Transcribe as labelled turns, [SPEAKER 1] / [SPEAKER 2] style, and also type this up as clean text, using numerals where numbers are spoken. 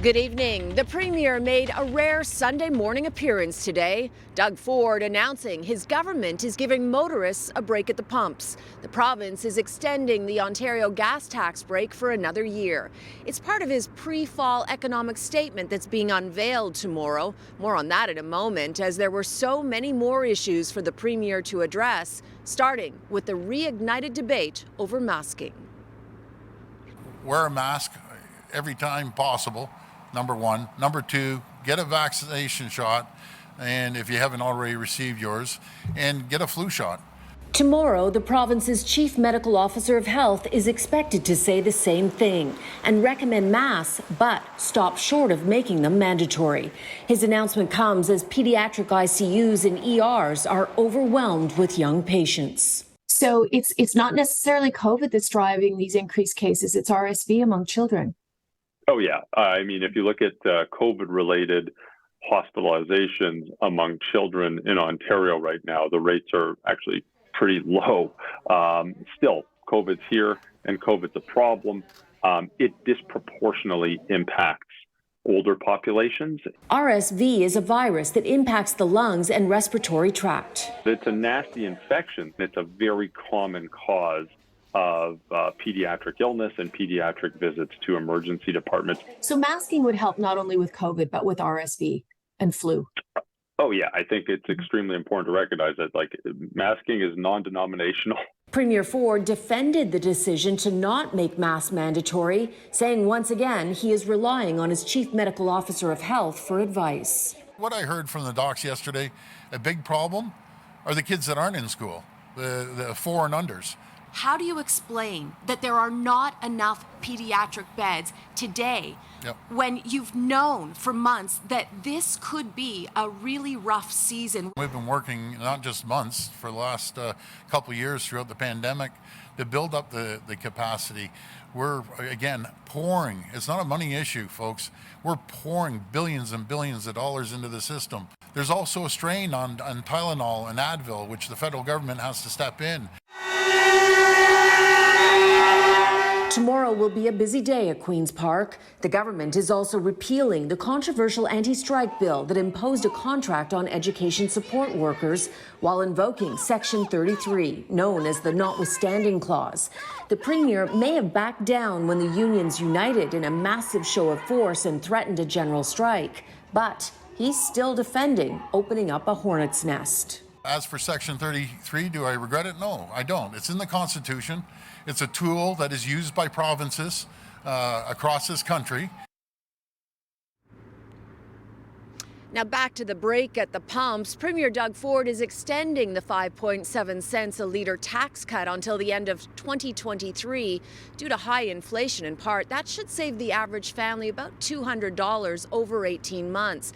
[SPEAKER 1] Good evening. The Premier made a rare Sunday morning appearance today. Doug Ford announcing his government is giving motorists a break at the pumps. The province is extending the Ontario gas tax break for another year. It's part of his pre-fall economic statement that's being unveiled tomorrow. More on that in a moment, as there were so many more issues for the Premier to address, starting with the reignited debate over masking.
[SPEAKER 2] Wear a mask every time possible. Number one. Number two, get a vaccination shot, and if you haven't already received yours, and get a flu shot.
[SPEAKER 1] Tomorrow, the province's chief medical officer of health is expected to say the same thing and recommend masks, but stop short of making them mandatory. His announcement comes as pediatric ICUs and ERs are overwhelmed with young patients.
[SPEAKER 3] So it's not necessarily COVID that's driving these increased cases, it's RSV among children.
[SPEAKER 4] Oh, yeah. I mean, if you look at COVID-related hospitalizations among children in Ontario right now, the rates are actually pretty low. Still, COVID's here and COVID's a problem. It disproportionately impacts older populations.
[SPEAKER 1] RSV is a virus that impacts the lungs and respiratory tract.
[SPEAKER 4] It's a nasty infection. It's a very common cause of pediatric illness and pediatric visits to emergency departments.
[SPEAKER 3] So masking would help not only with COVID, but with RSV and flu.
[SPEAKER 4] Oh, yeah. I think it's extremely important to recognize that, masking is non-denominational.
[SPEAKER 1] Premier Ford defended the decision to not make masks mandatory, saying once again he is relying on his chief medical officer of health for advice.
[SPEAKER 2] What I heard from the docs yesterday, a big problem are the kids that aren't in school, the 4 and unders.
[SPEAKER 5] How do you explain that there are not enough pediatric beds today when you've known for months that this could be a really rough season?
[SPEAKER 2] We've been working not just months, for the last couple of years throughout the pandemic to build up the capacity. We're, again, pouring. It's not a money issue, folks. We're pouring billions and billions of dollars into the system. There's also a strain on Tylenol and Advil, which the federal government has to step in.
[SPEAKER 1] Tomorrow will be a busy day at Queen's Park. The government is also repealing the controversial anti-strike bill that imposed a contract on education support workers while invoking Section 33, known as the Notwithstanding Clause. The Premier may have backed down when the unions united in a massive show of force and threatened a general strike, but he's still defending opening up a hornet's nest.
[SPEAKER 2] As for Section 33, do I regret it? No, I don't. It's in the Constitution. It's a tool that is used by provinces across this country.
[SPEAKER 1] Now back to the break at the pumps. Premier Doug Ford is extending the 5.7 cents a litre tax cut until the end of 2023 due to high inflation in part. That should save the average family about $200 over 18 months.